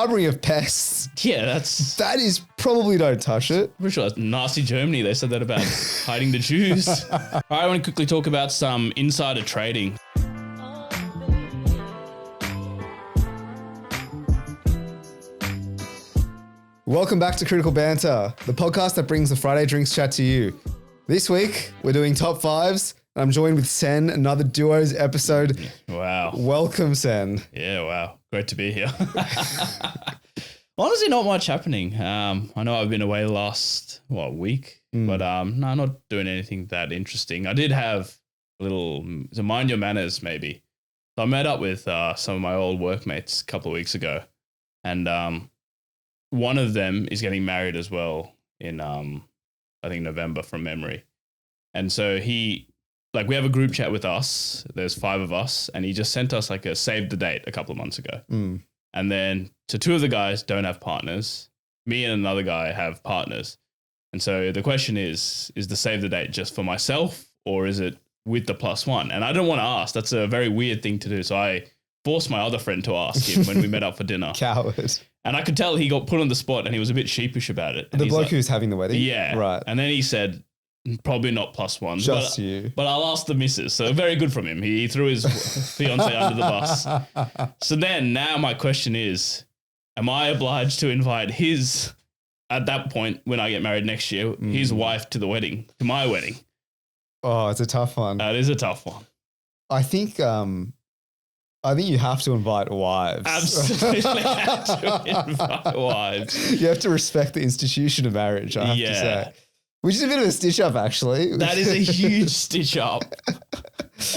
harboring of pests. Yeah, That is probably don't touch it. pretty sure that's Nazi Germany. They said that about hiding the Jews. All right, I want to quickly talk about some insider trading. Welcome back to Critical Banter, the podcast that brings the Friday drinks chat to you. This week, we're doing top fives, and I'm joined with Sen, another Duos episode. Wow. Welcome, Sen. Yeah, wow. Great to be here. Honestly, not much happening. I know I've been away last, week? But no, not doing anything that interesting. I did have a little, so mind your manners, maybe. So I met up with some of my old workmates a couple of weeks ago, and one of them is getting married as well in, I think, November from memory. And so we have a group chat with us. There's 5 of us, and he just sent us like a save the date a couple of months ago. And then, so 2 of the guys don't have partners. Me and another guy have partners. And so the question is the save the date just for myself, or is it with the +1? And I don't want to ask. That's a very weird thing to do. So I forced my other friend to ask him when we met up for dinner. Coward. And I could tell he got put on the spot and he was a bit sheepish about it. And The he's bloke like, who's having the wedding? Yeah. Right. And then he said, probably not +1. Just you. But I'll ask the missus. So very good from him. He threw his fiance under the bus. So then now my question is, am I obliged to invite at that point when I get married next year, his wife to the wedding, to my wedding? Oh, it's a tough one. That is a tough one. I think you have to invite wives. Absolutely have to invite wives. You have to respect the institution of marriage, I have to say. Which is a bit of a stitch up, actually. That is a huge stitch up.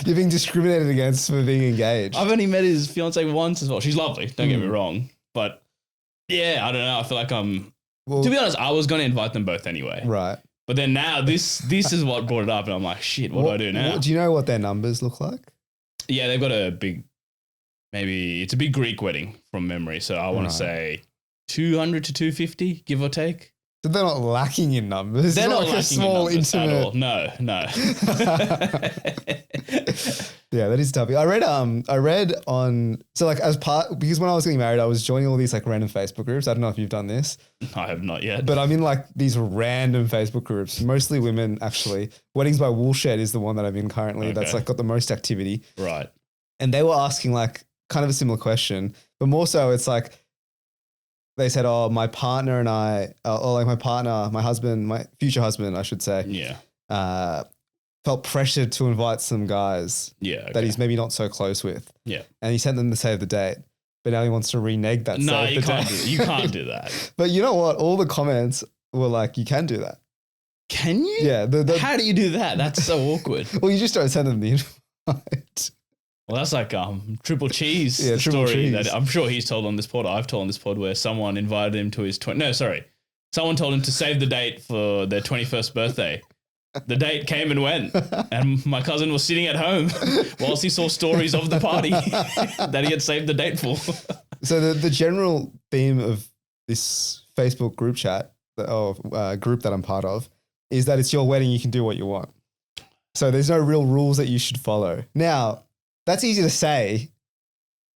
You're being discriminated against for being engaged. I've only met his fiance once as well. She's lovely, don't get me wrong. But yeah, I don't know. I feel like to be honest, I was going to invite them both anyway. Right. But then now this is what brought it up. And I'm like, shit, what do I do now? Do you know what their numbers look like? Yeah, they've got a big, it's a big Greek wedding from memory. So I want to say 200 to 250, give or take. So they're not lacking in numbers. They're not like lacking a small, in numbers intimate. at all. No. Yeah, that is tough. I read on, so like because when I was getting married, I was joining all these like random Facebook groups. I don't know if you've done this. I have not yet. But I'm in like these random Facebook groups, mostly women actually. Weddings by Woolshed is the one that I'm in currently. Okay. That's like got the most activity. Right. And they were asking like kind of a similar question, but more so it's like, they said, oh, my partner and I, or like my husband, my future husband, I should say. Yeah. Felt pressured to invite some guys that he's maybe not so close with. Yeah. And he sent them to save the date, but now he wants to renege that. No, save you the can't. date. You can't do that. But you know what? All the comments were like, you can do that. Can you? Yeah. How do you do that? That's so awkward. Well, you just don't send them the invite. Well, that's like triple cheese triple story cheese. that I'm sure he's told on this pod. I've told on this pod where someone invited him to his someone told him to save the date for their 21st birthday. The date came and went, and my cousin was sitting at home whilst he saw stories of the party that he had saved the date for. So the general theme of this Facebook group chat, group that I'm part of, is that it's your wedding. You can do what you want. So there's no real rules that you should follow. Now, that's easy to say.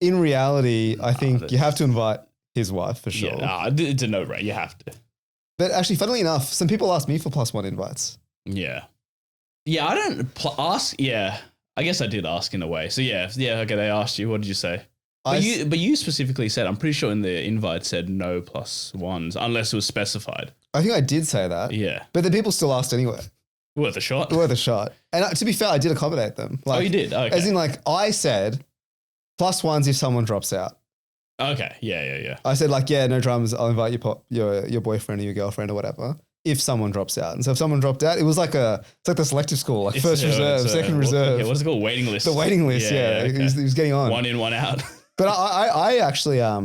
In reality, I think you have to invite his wife for sure. Yeah, it's a no-brainer. You have to. But actually, funnily enough, some people asked me for +1 invites. Yeah. Yeah, I don't ask. Yeah, I guess I did ask in a way. So yeah, okay, they asked you. What did you say? But you specifically said, I'm pretty sure in the invite said no +1s, unless it was specified. I think I did say that. Yeah. But the people still asked anyway. Worth a shot. Worth a shot. And to be fair, I did accommodate them. Oh, you did? Okay. As in, like, I said +1s if someone drops out. Okay. Yeah. I said, like, yeah, no dramas. I'll invite your boyfriend or your girlfriend or whatever if someone drops out. And so if someone dropped out, it was like it's like the selective school, like first reserve, second reserve. What's it called? Waiting list. The waiting list, yeah. Okay. He was getting on. One in, one out. But I actually, I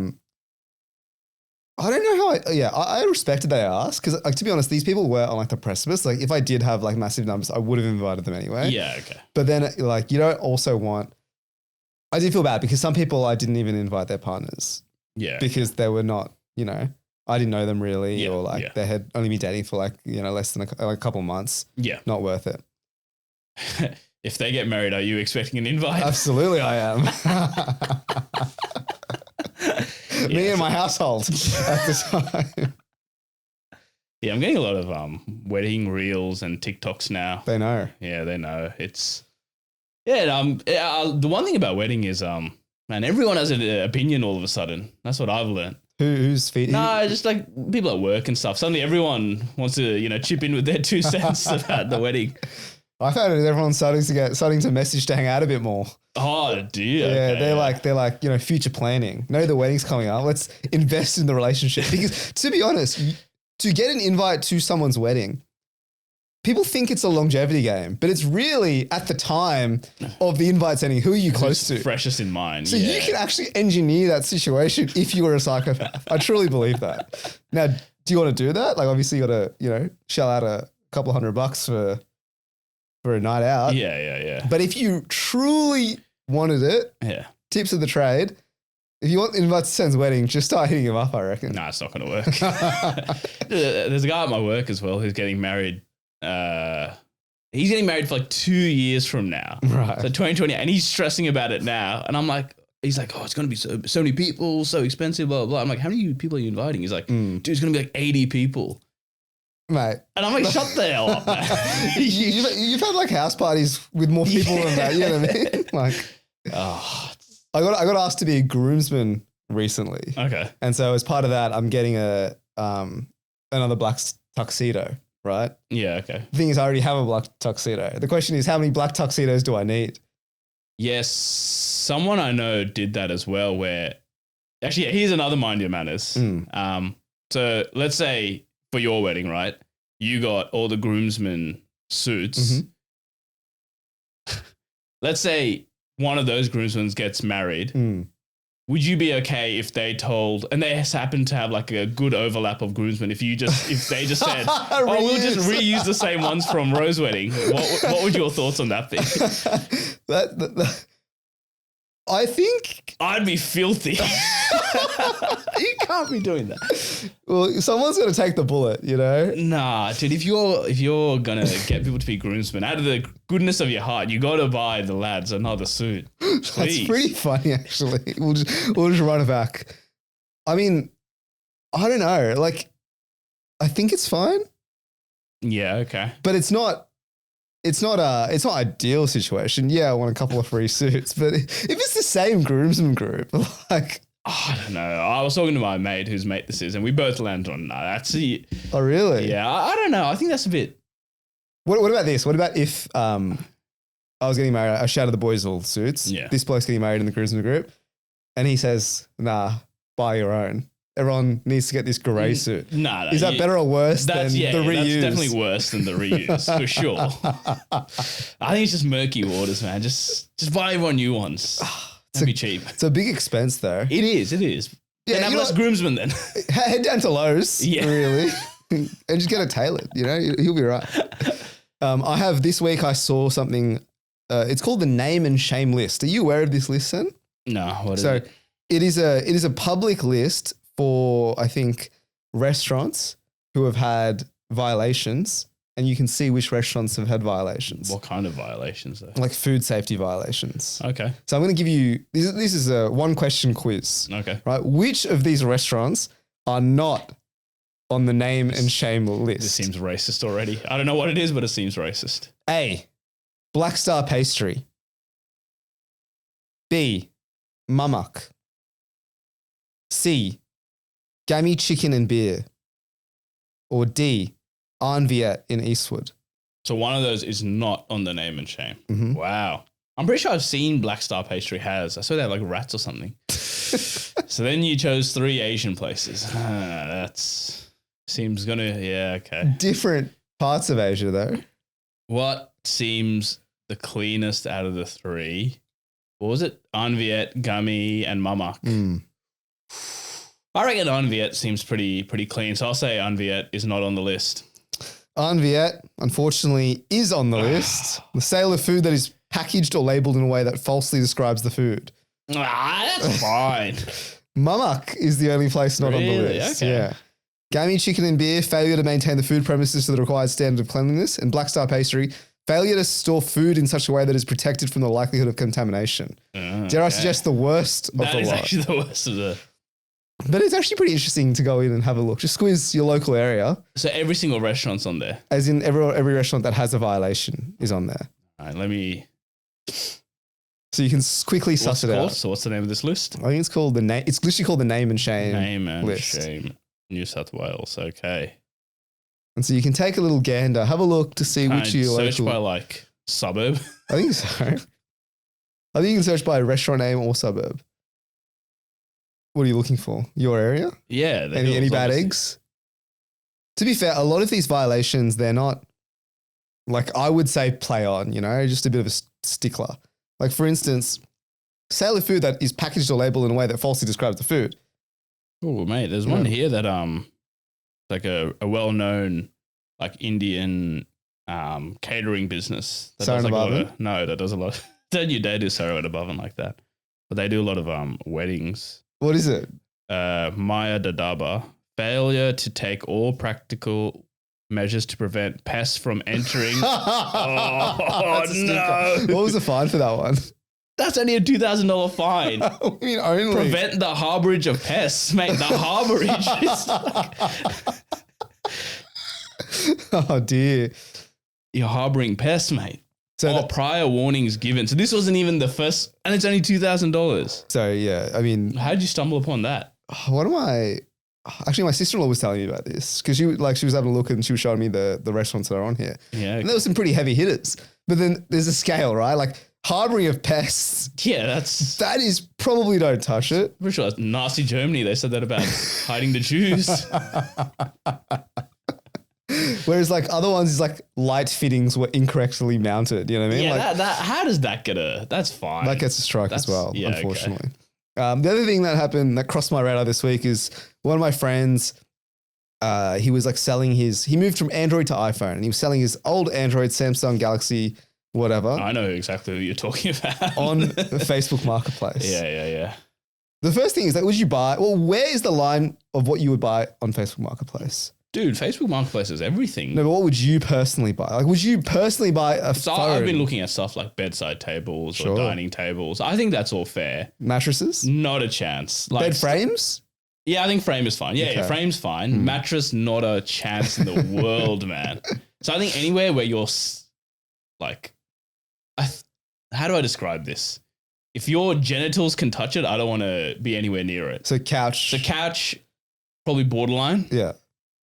don't know how I respected they asked because, like, to be honest, these people were on like the precipice. Like, if I did have like massive numbers, I would have invited them anyway. Yeah, okay. But then, like, you don't also want. I did feel bad because some people I didn't even invite their partners. Yeah. Because they were not, I didn't know them really, or like they had only been dating for like less than a couple of months. Yeah. Not worth it. If they get married, are you expecting an invite? Absolutely, I am. Me and my household at the time. Yeah, I'm getting a lot of wedding reels and TikToks now. They know. Yeah, they know. It's the one thing about wedding is man, everyone has an opinion all of a sudden. That's what I've learned. Who's feeding? No, just like people at work and stuff. Suddenly everyone wants to, chip in with their 2 cents about the wedding. I found it everyone's starting to message to hang out a bit more. Oh, dear. Yeah, Okay, they're like, future planning. No, the wedding's coming up. Let's invest in the relationship. Because to be honest, to get an invite to someone's wedding, people think it's a longevity game, but it's really at the time of the invite sending, who are you close to? Freshest in mind. So you can actually engineer that situation if you were a psychopath. I truly believe that. Now, do you want to do that? Like, obviously you got to, shell out a couple $100 for a night out. Yeah. But if you truly wanted it, tips of the trade, if you want invite to Sen's wedding, just start hitting him up, I reckon. No, it's not going to work. There's a guy at my work as well who's getting married. He's getting married for like 2 years from now. Right. So 2020, and he's stressing about it now. And I'm like, he's like, oh, it's going to be so many people, so expensive, blah, blah, blah. I'm like, how many people are you inviting? He's like, dude, it's going to be like 80 people. Mate. And I'm like, shut the hell up, man. You've had like house parties with more people than that, you know what I mean? Like, I got asked to be a groomsman recently. Okay. And so as part of that, I'm getting another black tuxedo, right? Yeah, okay. The thing is, I already have a black tuxedo. The question is, how many black tuxedos do I need? Yes, someone I know did that as well, where actually, here's another mind your manners. So let's say for your wedding, right? You got all the groomsmen suits. Let's say one of those groomsmen gets married. Would you be okay if they told, and they happen to have like a good overlap of groomsmen, if they just said, oh, we'll just reuse the same ones from Rose wedding? What would your thoughts on that be? I think I'd be filthy. You can't be doing that. Well, someone's going to take the bullet, you know? Nah, dude, if you're going to get people to be groomsmen, out of the goodness of your heart, you got to buy the lads another suit. Please. That's pretty funny, actually. We'll just run it back. I mean, I don't know. Like, I think it's fine. Yeah, okay. But it's not ideal situation. Yeah, I want a couple of free suits, but if it's the same groomsmen group, like, I don't know. I was talking to my mate whose mate this is, and we both landed on no. That's it. Oh, really? Yeah, I don't know. I think that's a bit. What about this? What about if I was getting married? I shouted the boys all suits. Yeah. This bloke's getting married in the groomsmen group, and he says, "Nah, buy your own. Everyone needs to get this grey suit." Nah, is that better or worse than the reuse? That's definitely worse than the reuse, for sure. I think it's just murky waters, man. Just buy everyone new ones. That'd be cheap. It's a big expense, though. It is. Yeah, and have less groomsmen then. Head down to Lowe's, really, and just get it tailored. You know, he'll be right. I have this week. I saw something. It's called the name and shame list. Are you aware of this list, Sen? No. What is it? It is a public list for, I think, restaurants who have had violations, and you can see which restaurants have had violations. What kind of violations, though? Like food safety violations. Okay. So I'm going to give you, this is a one question quiz. Okay. Right. Which of these restaurants are not on the name and shame list? This seems racist already. I don't know what it is, but it seems racist. A, Black Star Pastry. B, Mamak. C, Gammy Chicken and Beer. Or D, Viet in Eastwood. So one of those is not on the name and shame. Mm-hmm. Wow. I'm pretty sure I've seen Black Star Pastry has. I saw they have like rats or something. So then you chose 3 Asian places. That's seems yeah, okay. Different parts of Asia, though. What seems the cleanest out of the 3? What was it? Viet, Gummy, and Mamak. I reckon Viet seems pretty clean. So I'll say Viet is not on the list. Viet, unfortunately, is on the list. The sale of food that is packaged or labeled in a way that falsely describes the food. That's fine. Mamak is the only place not on the list. Okay. Yeah. Gammy Chicken and Beer, failure to maintain the food premises to the required standard of cleanliness. And Black Star Pastry, failure to store food in such a way that is protected from the likelihood of contamination. Dare I suggest the worst of the lot? That is actually the worst of the... But it's actually pretty interesting to go in and have a look. Just squeeze your local area. So every single restaurant's on there. As in every restaurant that has a violation is on there. All right, let me. So you can quickly suss it out. So what's the name of this list? I think it's called the name. It's literally called the Name and Shame. Name and list. Shame, New South Wales. Okay. And so you can take a little gander, have a look to see which you your search local. by like suburb. I think so. I think you can search by restaurant name or suburb. What are you looking for? Your area? Yeah. Any bad eggs? To be fair, a lot of these violations, they're not like I would say play on, just a bit of a stickler. Like for instance, sale of food that is packaged or labeled in a way that falsely describes the food. Oh, mate, there's one here that like a well-known like Indian catering business that does like that does a lot. Don't you dare do Sarah and above and like that, but they do a lot of weddings. What is it? Maya Dadaba, failure to take all practical measures to prevent pests from entering. Oh no! What was the fine for that one? That's only a $2,000 fine. I mean, only prevent the harborage of pests, mate. The harborage is like oh dear. You're harboring pests, mate. So prior warnings given. So this wasn't even the first, and it's only $2,000. So yeah, I mean, how did you stumble upon that? What am I? Actually, my sister-in-law was telling me about this because she was having a look and she was showing me the restaurants that are on here. Yeah, and there were some pretty heavy hitters. But then there's a scale, right? Like harboring of pests. Yeah, that is probably don't touch it. Pretty sure that's Nazi Germany. They said that about hiding the Jews. Whereas like other ones is like light fittings were incorrectly mounted. You know what I mean? Yeah, like, that how does that get that's fine. That gets a strike as well, yeah, unfortunately. Okay. The other thing that happened that crossed my radar this week is one of my friends, he was like he moved from Android to iPhone and he was selling his old Android, Samsung Galaxy, whatever. I know exactly who you're talking about. On the Facebook Marketplace. Yeah. The first thing is that where is the line of what you would buy on Facebook Marketplace? Dude, Facebook Marketplace is everything. No, but what would you personally buy? Like, would you personally buy a phone? I've been looking at stuff like bedside tables or dining tables. I think that's all fair. Mattresses? Not a chance. Bed frames? Yeah, I think frame is fine. Yeah, frame's fine. Mattress, not a chance in the world, man. So I think anywhere where you're like, how do I describe this? If your genitals can touch it, I don't want to be anywhere near it. So couch, probably borderline. Yeah.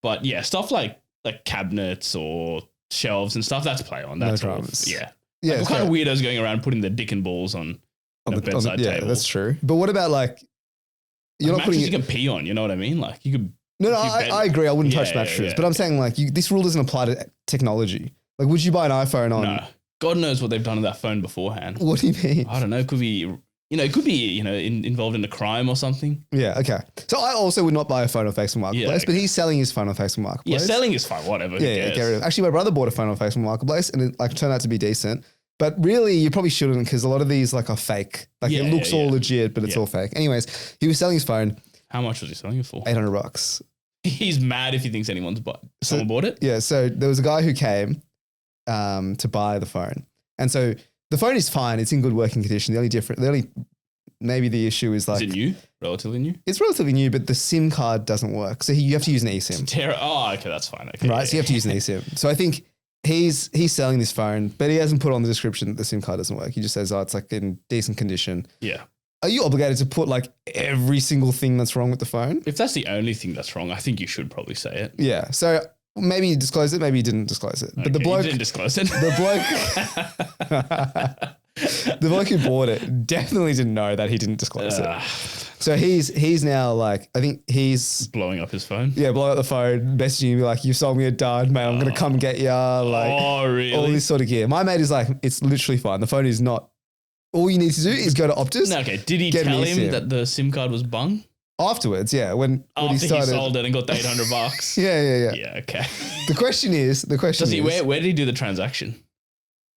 But yeah, stuff like cabinets or shelves and stuff, that's play on. That's no dramas. Yeah. Yeah. What kind of weirdos going around putting their dick and balls on the bedside table? Yeah, that's true. But what about like, you're not putting you can pee on, you know what I mean? Like you could. No, I agree. I wouldn't touch mattresses. But I'm saying like this rule doesn't apply to technology. Like, would you buy an iPhone on? No. God knows what they've done to that phone beforehand. What do you mean? I don't know. It could be, involved in a crime or something. Yeah, okay. So I also would not buy a phone on Facebook Marketplace, but he's selling his phone on Facebook Marketplace. Yeah, selling is fine, whatever. Yeah, get rid of it. Actually, my brother bought a phone on Facebook Marketplace and it turned out to be decent. But really, you probably shouldn't because a lot of these are fake. Like it looks all legit, but it's all fake. Anyways, he was selling his phone. How much was he selling it for? $800. He's mad if he thinks someone bought it. Yeah, so there was a guy who came to buy the phone. And so the phone is fine. It's in good working condition. Maybe the issue is like... Is it new? Relatively new? It's relatively new, but the SIM card doesn't work. So you have to use an eSIM. Okay, that's fine. Okay, right, so you have to use an eSIM. So I think he's selling this phone, but he hasn't put on the description that the SIM card doesn't work. He just says, it's like in decent condition. Yeah. Are you obligated to put like every single thing that's wrong with the phone? If that's the only thing that's wrong, I think you should probably say it. Yeah. So maybe you disclosed it, maybe you didn't disclose it. But the bloke didn't disclose it. The bloke who bought it definitely didn't know that he didn't disclose it. So he's now like, I think he's blowing up his phone. Yeah, blowing up the phone, messaging me like, "You sold me a dud, mate. I'm gonna come get ya." Like, really? All this sort of gear. My mate is like, it's literally fine. The phone is not. All you need to do is go to Optus. No, okay. Did he tell him that the SIM card was bung? Afterwards, yeah. When he sold it and got the $800. Yeah. Yeah, okay. The question is, where did he do the transaction?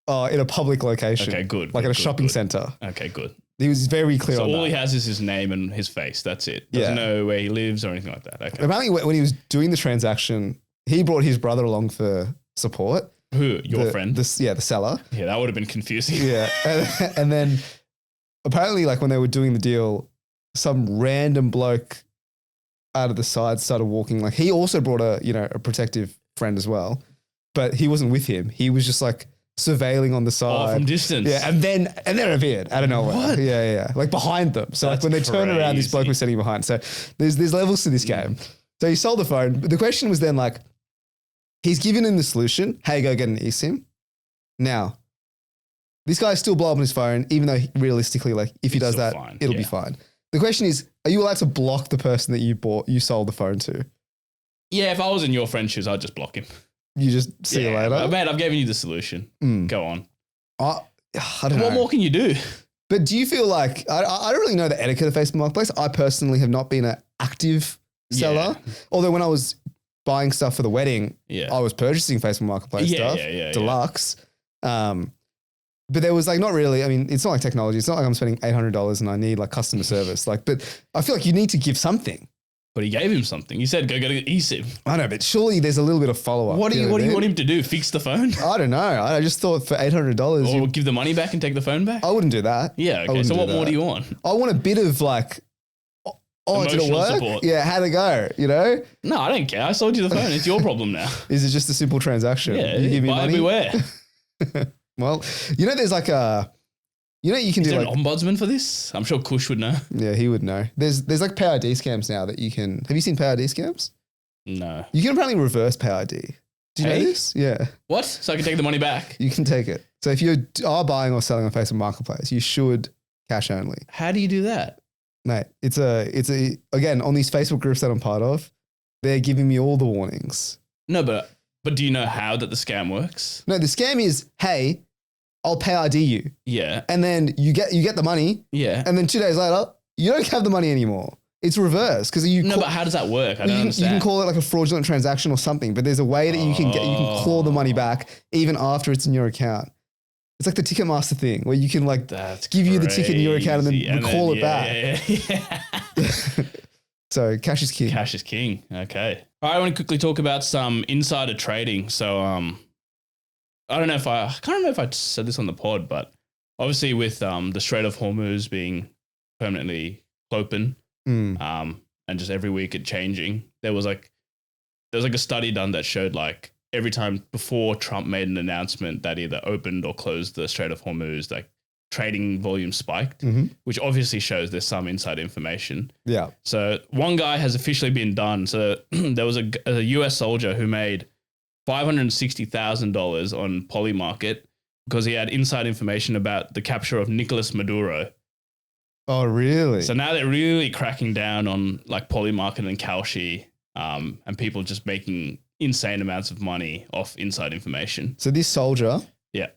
In a public location. Okay, good. Like at a shopping center. Okay, good. He was very clear on that. So all he has is his name and his face. That's it. Doesn't know where he lives or anything like that. Okay. Apparently when he was doing the transaction, he brought his brother along for support. Who? Your friend? The seller. Yeah, that would have been confusing. Yeah. And then apparently like when they were doing the deal, some random bloke out of the side, started walking. Like he also brought a protective friend as well, but he wasn't with him. He was just like surveilling on the side. Oh, from distance. Yeah, and then appeared out of nowhere. What? Yeah. Like behind them. So That's like when they turn around, this bloke crazy. was sitting behind. So there's levels to this game. So he sold the phone. But the question was then like, he's given him the solution. Hey, go get an eSIM. Now, this guy's still blow up on his phone, even though realistically, like if he does still that, fine, it'll be yeah. fine. The question is, are you allowed to block the person that you sold the phone to? Yeah, if I was in your friend's shoes, I'd just block him. You just see you later. But, man, I've given you the solution. Go on. I don't know. What more can you do? But do you feel like, I don't really know the etiquette of Facebook Marketplace. I personally have not been an active seller. Yeah. Although when I was buying stuff for the wedding, Yeah. I was purchasing Facebook Marketplace stuff. Yeah. Deluxe. But there was like not really, I mean, it's not like technology. It's not like I'm spending $800 and I need like customer service. Like, but I feel like you need to give something. But he gave him something. He said, go get an eSIM. I know, but surely there's a little bit of follow-up. What do you know want him to do? Fix the phone? I don't know. I just thought for $800, Or give the money back and take the phone back? I wouldn't do that. Yeah, I okay. wouldn't So do what more that. do you want? I want a bit of like, oh, did it Emotional work? support. Yeah, how'd it go? You know? No, I don't care. I sold you the phone. It's your problem now. Is it just a simple transaction? Yeah, you give me buyer money. beware. Well, there's like you can Is do there like, an ombudsman for this? I'm sure Kush would know. yeah, he would know. There's like Pay ID scams now that you can, have you seen Pay ID scams? No. You can apparently reverse Pay ID. Do you know Hey? this? Yeah, What? So I can take the money back? you can take it. So if you are buying or selling on Facebook Marketplace, you should cash only. How do you do that? Mate, it's again, on these Facebook groups that I'm part of, they're giving me all the warnings. No, but do you know how that the scam works? No, the scam is, hey, I'll Pay ID you. Yeah. And then you get the money, Yeah. and then 2 days later, you don't have the money anymore. It's reversed because you No, call, but how does that work? I don't you understand. can call it like a fraudulent transaction or something, but there's a way that you can claw the money back even after it's in your account. It's like the Ticketmaster thing where you can like That's give you the ticket in your account and then crazy. recall it back. Yeah. So cash is king. Cash is king. Okay. All right, I want to quickly talk about some insider trading. So, I don't know I can't remember if I said this on the pod, but obviously with the Strait of Hormuz being permanently open, and just every week it changing, there was like a study done that showed like every time before Trump made an announcement that either opened or closed the Strait of Hormuz, like trading volume spiked, which obviously shows there's some inside information. Yeah. So one guy has officially been done. So there was a US soldier who made $560,000 on Polymarket because he had inside information about the capture of Nicolas Maduro. Oh, really? So now they're really cracking down on like Polymarket and Kalshi, and people just making insane amounts of money off inside information. So this soldier, Yeah.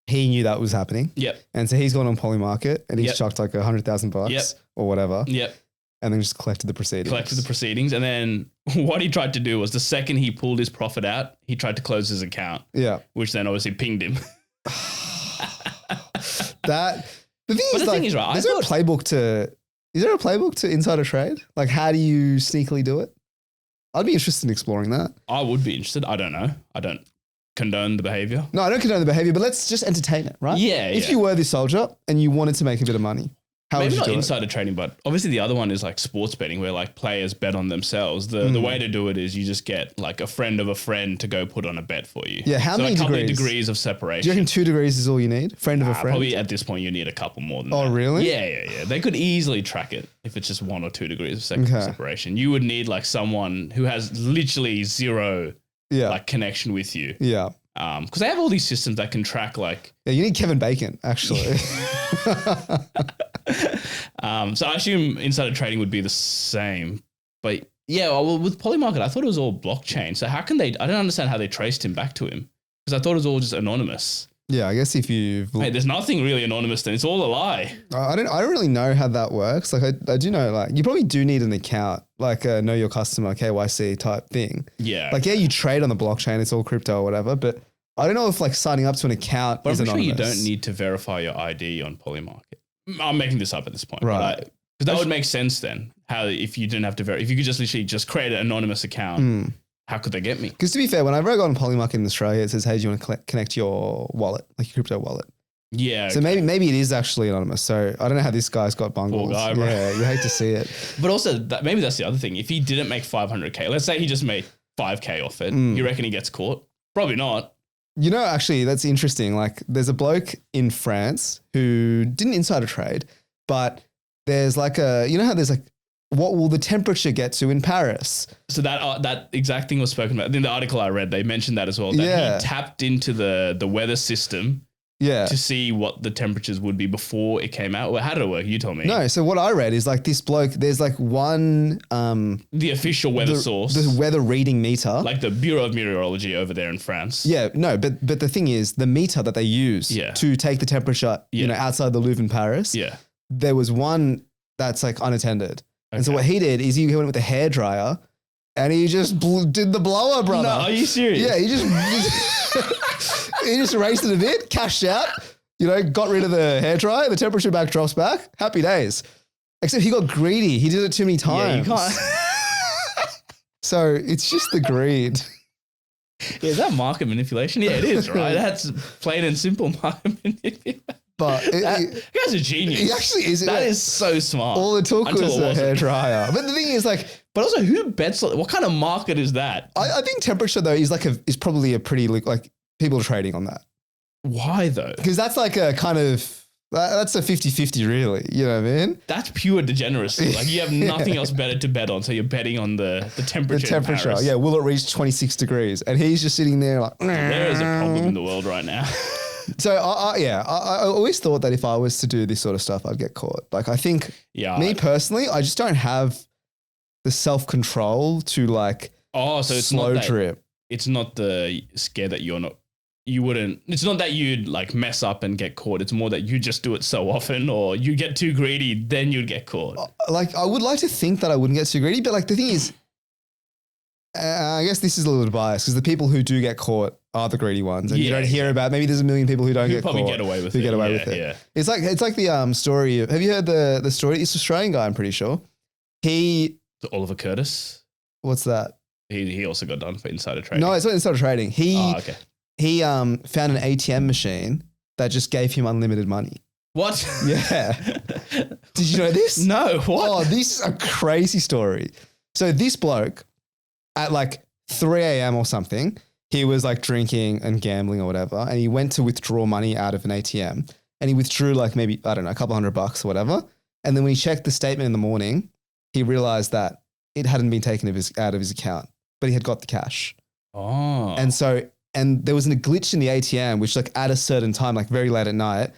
he knew that was happening. Yep. And so he's gone on Polymarket and he's Yep. chucked like $100,000 Yep. or whatever. Yep. And then just collected the proceedings. Collected the proceedings. And then what he tried to do was the second he pulled his profit out, he tried to close his account, Yeah. which then obviously pinged him. The thing But is, the like, thing is, right, is there a playbook to insider trade? Like, how do you sneakily do it? I'd be interested in exploring that. I would be interested. I don't know. I don't condone the behavior. No, I don't condone the behavior, but let's just entertain it, right? Yeah. If you were this soldier and you wanted to make a bit of money, how Maybe would you not do it? insider trading, but obviously the other one is like sports betting where like players bet on themselves. The way to do it is you just get like a friend of a friend to go put on a bet for you. Yeah, how many a couple of degrees? degrees of Do separation. you reckon 2 degrees is all you need? Friend of a friend? Probably at this point you need a couple more than that. Oh, really? Yeah. They could easily track it if it's just 1 or 2 degrees of Okay. separation. You would need like someone who has literally zero Yeah. like connection with you. Yeah. Because they have all these systems that can track like. Yeah, you need Kevin Bacon, actually. So I assume insider trading would be the same, but yeah, well, with Polymarket, I thought it was all blockchain. So how can they? I don't understand how they traced him back to him because I thought it was all just anonymous. Yeah, I guess if you've... Hey, there's nothing really anonymous. Then it's all a lie. I don't really know how that works. Like I do know, like you probably do need an account, like a know your customer KYC type thing. Yeah, Like, yeah, you trade on the blockchain, it's all crypto or whatever, but I don't know if like signing up to an account but is I'm sure anonymous. you don't need to verify your ID on Polymarket. I'm making this up at this point, Right. Because that would make sense then. How if you didn't have to verify, if you could just literally just create an anonymous account, how could they get me? Because to be fair, whenever I go on Polymarket in Australia, it says, hey, do you want to connect your wallet, like your crypto wallet? Yeah. So maybe it is actually anonymous. So I don't know how this guy's got bungles. Poor guy, bro. Yeah, you hate to see it. But also, maybe that's the other thing. If he didn't make 500K, let's say he just made 5K off it, you reckon he gets caught? Probably not. You know, actually, that's interesting. Like, there's a bloke in France who didn't insider trade, but there's like you know how there's like, what will the temperature get to in Paris? So that exact thing was spoken about in the article I read. They mentioned that as well. That he tapped into the weather system. Yeah. To see what the temperatures would be before it came out. Well, how did it work? You tell me. No, so what I read is like this bloke, there's like one the official weather source. The weather reading meter. Like the Bureau of Meteorology over there in France. Yeah, no, but the thing is the meter that they use to take the temperature, you know, outside the Louvre in Paris. Yeah. There was one that's like unattended. Okay. And so what he did is he went with a hairdryer and he just did the blower, brother. No, are you serious? Yeah, he just raced it a bit, cashed out, you know, got rid of the hairdryer, the temperature back drops back. Happy days. Except he got greedy. He did it too many times. Yeah, you can't. So it's just the greed. Yeah, is that market manipulation? Yeah, it is, right? That's plain and simple market manipulation. But that guy's a genius. He actually is. That is so smart. All it took was a hairdryer. But the thing is, like, but also, who bets on what kind of market is that? I think temperature though is probably a pretty like people are trading on that. Why though? Because that's like a kind of that's a 50-50 really. You know what I mean? That's pure degeneracy. Like you have nothing else better to bet on, so you're betting on the temperature. The temperature, yeah. Will it reach 26 degrees? And he's just sitting there like. There is a problem in the world right now. So I always thought that if I was to do this sort of stuff, I'd get caught. Like I think, me personally, I just don't have the self-control to like. Oh, so it's slow not that, drip. It's not the scare that you wouldn't. It's not that you'd like mess up and get caught. It's more that you just do it so often, or you get too greedy, then you'd get caught. Like I would like to think that I wouldn't get too greedy, but like the thing is, I guess this is a little biased because the people who do get caught are the greedy ones, and you don't hear about. Maybe there's a million people who don't get probably caught. Get away with who it. get away with it. Yeah. It's like the story. Have you heard the story? It's an Australian guy, I'm pretty sure. Oliver Curtis. What's that? He also got done for insider trading. No, it's not insider trading. He found an ATM machine that just gave him unlimited money. What? Yeah. Did you know this? No. What? Oh, this is a crazy story. So this bloke at like 3 a.m. or something, he was like drinking and gambling or whatever. And he went to withdraw money out of an ATM and he withdrew like maybe, I don't know, a couple $100 or whatever. And then when he checked the statement in the morning, he realized that it hadn't been taken out of his account, but he had got the cash. Oh. And there was a glitch in the ATM, which like at a certain time, like very late at night,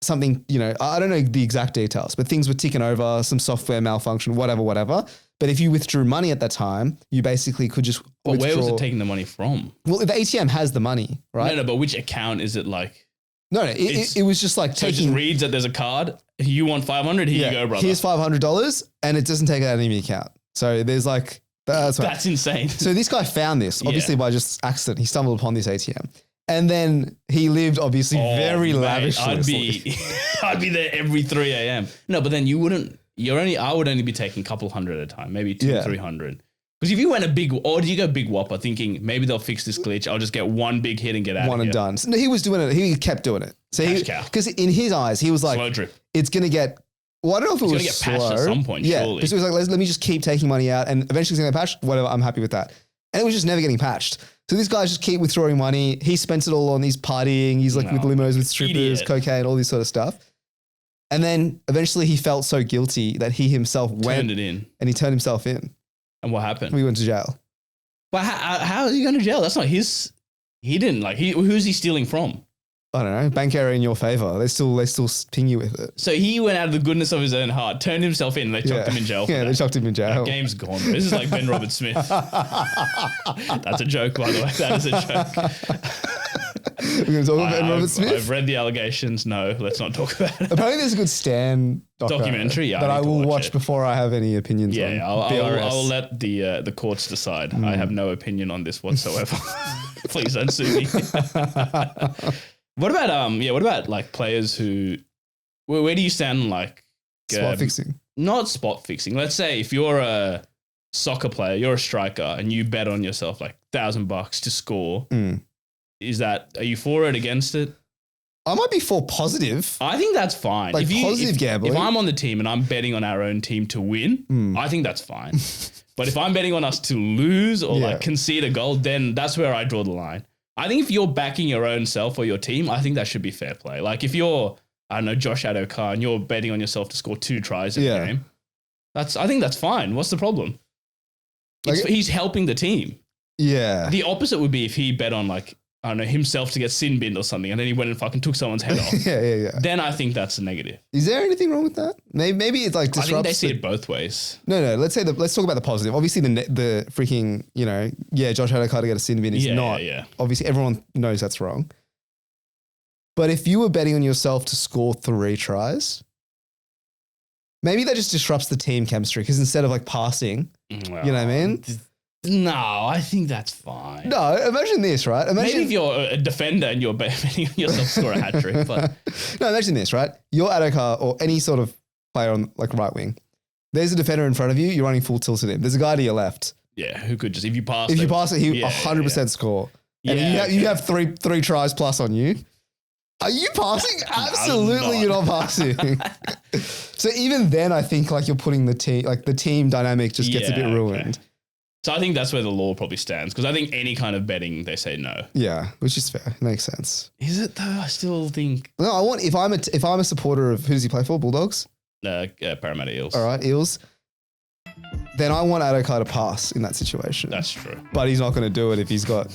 something, you know, I don't know the exact details, but things were ticking over, some software malfunction, whatever. But if you withdrew money at that time, you basically could just But where was it taking the money from? Well, the ATM has the money, right? No, but which account is it like? No, it was just like so it just reads that there's a card. You want 500? Here you go, brother. Here's $500 and it doesn't take it out of any account. So there's like, that's insane. So this guy found this, obviously by just accident. He stumbled upon this ATM. And then he lived obviously very lavishly. I'd be there every 3 a.m. No, but then I would only be taking a couple hundred at a time, maybe 300. Because if you went or do you go big whopper thinking maybe they'll fix this glitch, I'll just get one big hit and get out of here. One and done. So no, he was doing it. He kept doing it. So because in his eyes, he was like, slow drip. It's going to get, well, I don't know if it was get slow. patched at some point, surely. So he was like, let me just keep taking money out and eventually it's going to get patched. Whatever, I'm happy with that. And it was just never getting patched. So these guys just keep withdrawing money. He spends it all on his partying. He's like with limos, with strippers, cocaine, all this sort of stuff. And then eventually he felt so guilty that he himself turned it in. And he turned himself in. And what happened? We went to jail. But how is he going to jail? That's not his. He didn't who's he stealing from? I don't know. Banter in your favor. They still ping you with it. So he went out of the goodness of his own heart, turned himself in, and they chucked him in jail. They chucked him in jail. That game's gone. This is like Ben Robert Smith. That's a joke, by the way. That is a joke. We're going to talk about Ben Robert Smith? I've read the allegations. No, let's not talk about it. Apparently there's a good Stan documentary that I will watch before I have any opinions on. I'll let the courts decide. I have no opinion on this whatsoever. Please don't sue me. What about like players who, where do you stand like spot fixing? Not spot fixing. Let's say if you're a soccer player, you're a striker and you bet on yourself like $1,000 to score. Are you for it, against it? I might be for positive. I think that's fine. Like positive gambling. If I'm on the team and I'm betting on our own team to win, I think that's fine. But if I'm betting on us to lose or like concede a goal, then that's where I draw the line. I think if you're backing your own self or your team, I think that should be fair play. Like if you're, I don't know, Josh Adokar and you're betting on yourself to score 2 tries in the game, I think that's fine. What's the problem? Like, he's helping the team. Yeah. The opposite would be if he bet on like, I don't know, himself to get sin binned or something, and then he went and fucking took someone's head off. Yeah. Then I think that's a negative. Is there anything wrong with that? Maybe it's like disrupts. I think they see it both ways. No. Let's talk about the positive. Obviously, the freaking Josh Adokar to get a sin bin is not. Yeah. Obviously, everyone knows that's wrong. But if you were betting on yourself to score 3 tries, maybe that just disrupts the team chemistry because instead of like passing, you know what I mean? No, I think that's fine. No, imagine this, right? Maybe if you're a defender and you're betting on yourself to score a hat trick. But no, imagine this, right? You're Adokar or any sort of player on like right wing. There's a defender in front of you. You're running full tilt at him. There's a guy to your left. Yeah, who could just if you pass it, he 100% score. And you have three tries plus on you. Are you passing? Absolutely, you're not passing. So even then, I think like you're putting the team dynamic just gets a bit ruined. Okay. So I think that's where the law probably stands because I think any kind of betting they say no. Yeah, which is fair. Makes sense. Is it though? I still think. No, I want if I'm a supporter of who does he play for? Bulldogs. Parramatta Eels. All right, Eels. Then I want Adokar to pass in that situation. That's true. But he's not going to do it if he's got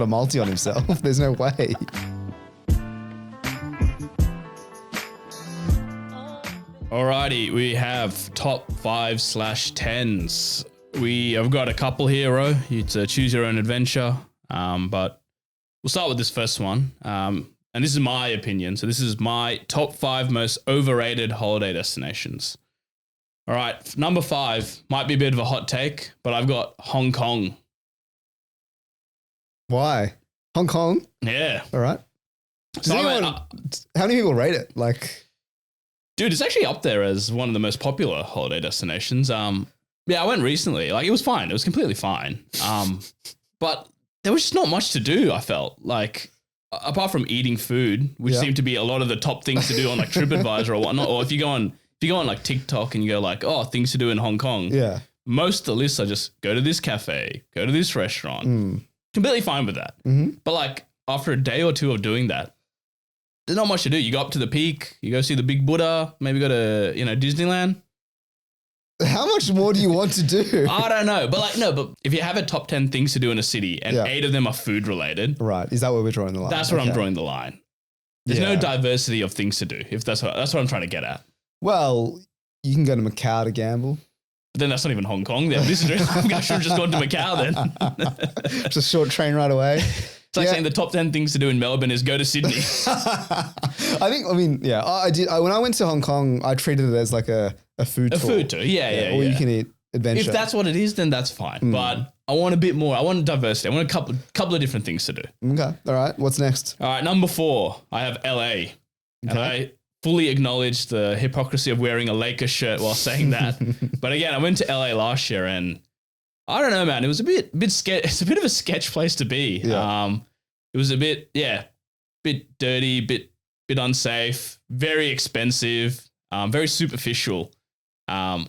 a multi on himself. There's no way. Alrighty, we have top 5/10s. We have got a couple here, Ro. It's a choose your own adventure. But we'll start with this first one. And this is my opinion. So this is my top 5 most overrated holiday destinations. All right, number 5 might be a bit of a hot take, but I've got Hong Kong. Why? Hong Kong? Yeah. All right. How many people rate it? Like, dude, it's actually up there as one of the most popular holiday destinations. Yeah, I went recently. Like, it was fine. It was completely fine. But there was just not much to do, I felt. Like, apart from eating food, which seemed to be a lot of the top things to do on, like, TripAdvisor or whatnot. Or if you go on, like, TikTok and you go, like, oh, things to do in Hong Kong. Yeah. Most of the lists are just go to this cafe, go to this restaurant. Completely fine with that. Mm-hmm. But, like, after a day or two of doing that, there's not much to do. You go up to the peak, you go see the Big Buddha, maybe go to, Disneyland. How much more do you want to do? I don't know. But if you have a top 10 things to do in a city and 8 of them are food related. Right. Is that where we're drawing the line? That's where I'm drawing the line. There's no diversity of things to do. If that's what I'm trying to get at. Well, you can go to Macau to gamble. But then that's not even Hong Kong. Then I should have just gone to Macau then. Just a short train right away. It's like saying the top 10 things to do in Melbourne is go to Sydney. I did. When I went to Hong Kong, I treated it as like a food tour. A food tour, yeah. Or you can eat adventure. If that's what it is, then that's fine. But I want a bit more. I want diversity. I want a couple of different things to do. Okay. All right. What's next? All right. Number 4, I have LA. Okay. And I fully acknowledge the hypocrisy of wearing a Lakers shirt while saying that. But again, I went to LA last year and I don't know, man. It was it's a bit of a sketch place to be. Yeah. It was a bit dirty, bit unsafe, very expensive, very superficial. I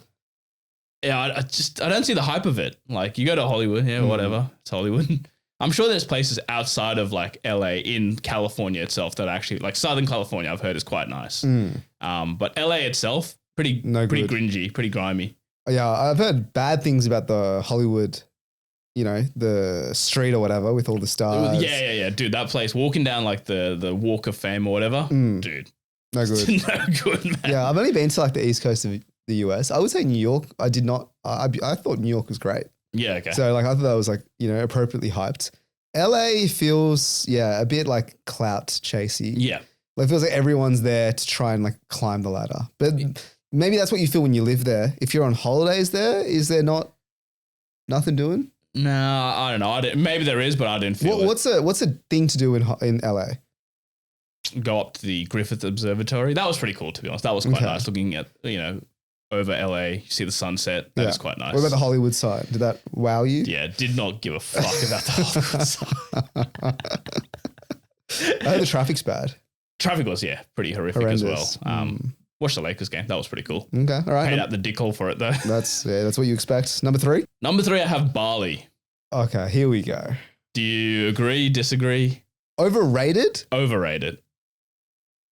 don't see the hype of it. Like, you go to Hollywood, whatever, it's Hollywood. I'm sure there's places outside of like LA in California itself that actually, like Southern California, I've heard is quite nice. But LA itself, pretty gringy, pretty grimy. Yeah, I've heard bad things about the Hollywood, the street or whatever with all the stars. Yeah. Dude, that place, walking down like the Walk of Fame or whatever, dude. No good. No good, man. Yeah, I've only been to like the East Coast of the US. I would say New York. I did not. I thought New York was great. Yeah, okay. So like I thought that was like, appropriately hyped. LA feels, a bit like clout chasey. Yeah. Like, it feels like everyone's there to try and like climb the ladder. But maybe that's what you feel when you live there. If you're on holidays there, is there nothing doing? No, I don't know. Maybe there is, but I didn't feel it. What's a thing to do in LA? Go up to the Griffith Observatory. That was pretty cool, to be honest. That was quite nice looking at, over LA. You see the sunset. That was quite nice. What about the Hollywood side? Did that wow you? Yeah, did not give a fuck about the Hollywood side. I heard the traffic's bad. Traffic was, pretty horrific Horrendous. as well. Watched the Lakers game. That was pretty cool. Okay, all right. Paid out the dick hole for it though. That's what you expect. Number 3? Number 3, I have Bali. Okay, here we go. Do you agree, disagree? Overrated? Overrated.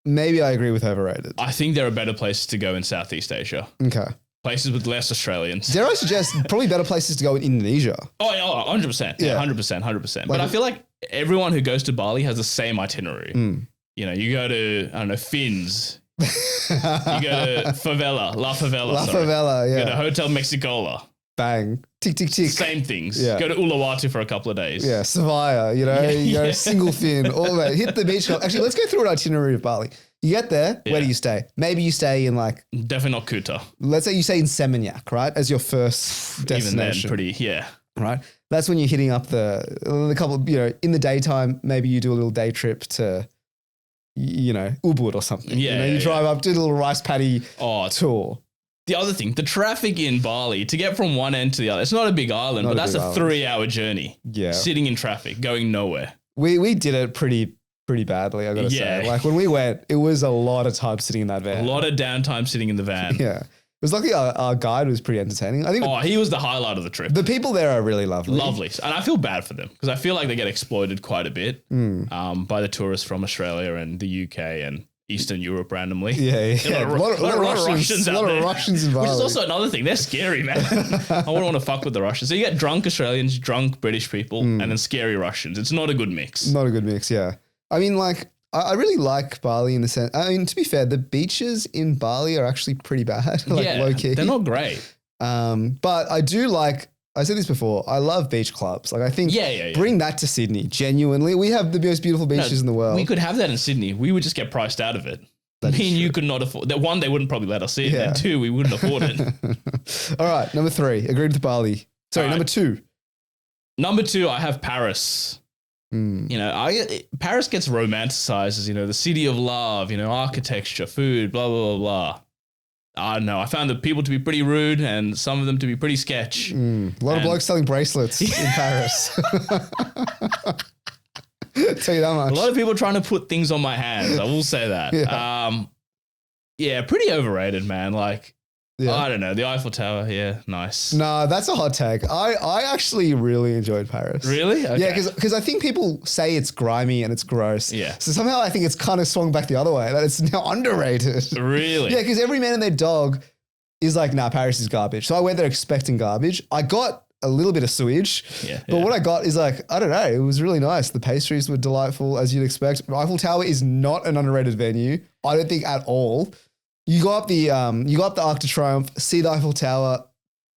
Maybe I agree with overrated. I think there are better places to go in Southeast Asia. Okay. Places with less Australians. Dare I suggest probably better places to go in Indonesia? Oh, yeah, 100%. Yeah, 100%. But I feel like everyone who goes to Bali has the same itinerary. You know, you go to, I don't know, Fins. You go to Favela, La Favela. La Favela, yeah. You go to Hotel Mexicola. Bang. Tick, tick, tick. Same things. Yeah. Go to Uluwatu for a couple of days. Yeah, Savaya, you know, you go single fin, all that. Hit the beach club. Actually, let's go through an itinerary of Bali. You get there, where do you stay? Maybe you stay in like... Definitely not Kuta. Let's say you stay in Seminyak, right? As your first destination. Even then, Right? That's when you're hitting up the couple, you know, in the daytime, maybe you do a little day trip to, you know, Ubud or something. Yeah. You know, you drive up, do a little rice paddy tour. The other thing, the traffic in Bali, to get from one end to the other, it's not a big island, but that's a 3-hour journey. Yeah. Sitting in traffic, going nowhere. We did it pretty badly, I gotta say. Like when we went, it was a lot of time sitting in that van. A lot of downtime sitting in the van. Yeah. It was lucky our guide was pretty entertaining. I think he was the highlight of the trip. the people there are really lovely. Lovely. And I feel bad for them because I feel like they get exploited quite a bit by the tourists from Australia and the UK and Eastern Europe randomly. Yeah. A lot of Russians out there. A lot of Russians in Bali. Which is also another thing. They're scary, man. I wouldn't want to fuck with the Russians. So you get drunk Australians, drunk British people, and then scary Russians. It's not a good mix. Not a good mix, yeah. I mean, like, I really like Bali in the sense, I mean, to be fair, the beaches in Bali are actually pretty bad, low key. They're not great. But I do like, I said this before, I love beach clubs. Like I think bring that to Sydney, genuinely. We have the most beautiful beaches in the world. We could have that in Sydney. We would just get priced out of it. Me and you could not afford that. One, they wouldn't probably let us in. And 2, we wouldn't afford it. All right, number 3, agreed with Bali. Sorry, number 2. Number 2, I have Paris. You know, Paris gets romanticized as, you know, the city of love, you know, architecture, food, blah, blah, blah, blah. I don't know. I found the people to be pretty rude and some of them to be pretty sketch. A lot of blokes selling bracelets in Paris. Tell you that much. A lot of people trying to put things on my hands. I will say that. Pretty overrated, man. Like, I don't know. The Eiffel Tower, nice. No, that's a hot take. I actually really enjoyed Paris. Really? Okay. Yeah, because I think people say it's grimy and it's gross. Yeah. So somehow I think it's kind of swung back the other way, that it's now underrated. Really? Yeah, because every man and their dog is like, nah, Paris is garbage. So I went there expecting garbage. I got a little bit of sewage. But what I got is like, I don't know, it was really nice. The pastries were delightful, as you'd expect. Eiffel Tower is not an underrated venue. I don't think at all. You go up the Arc de Triomphe, see the Eiffel Tower.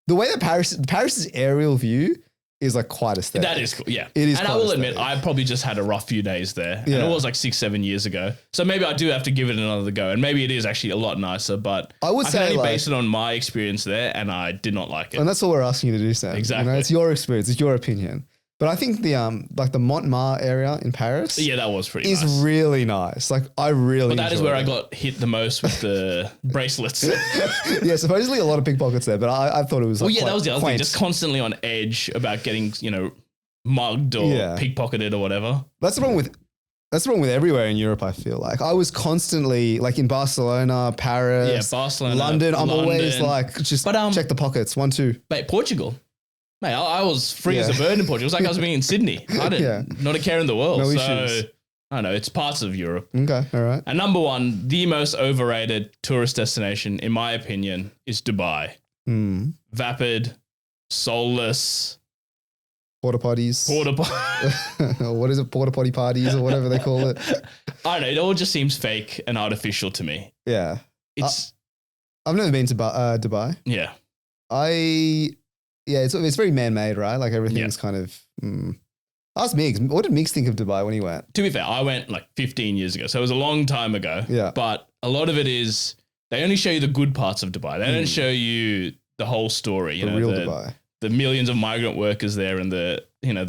The way that Paris's aerial view is like quite aesthetic. That is cool, yeah. It is. And I will admit, I probably just had a rough few days there. Yeah. And it was like 6-7 years ago. So maybe I do have to give it another go. And maybe it is actually a lot nicer, but I would say can only like, base it on my experience there, and I did not like it. And that's all we're asking you to do, Sam. Exactly. You know, it's your experience, it's your opinion. But I think the like the Montmartre area in Paris, that was pretty is nice. really nice. Like I really. But that is where I got hit the most with the bracelets. Yeah, supposedly a lot of pickpockets there, but I thought it was. Like, that was the other thing. quaint. Just constantly on edge about getting, you know, mugged or pickpocketed or whatever. That's the problem with everywhere in Europe. I feel like I was constantly like in Barcelona, Paris, Barcelona, London. I'm always like just check the pockets. 1, 2. Mate, Portugal. Mate, I was free as a bird in Portugal. It was like I was being in Sydney. I didn't, not a care in the world. No so, issues. I don't know, it's parts of Europe. Okay, all right. And number 1, the most overrated tourist destination, in my opinion, is Dubai. Vapid, soulless. Porta potties. What is it? Porta potty parties or whatever they call it. I don't know. It all just seems fake and artificial to me. Yeah. I've never been to Dubai. Yeah. It's very man-made, right? Like everything's kind of. Ask Migs. What did Migs think of Dubai when he went? To be fair, I went like 15 years ago, so it was a long time ago. Yeah. But a lot of it is they only show you the good parts of Dubai. They don't show you the whole story. You know, real Dubai. The millions of migrant workers there and the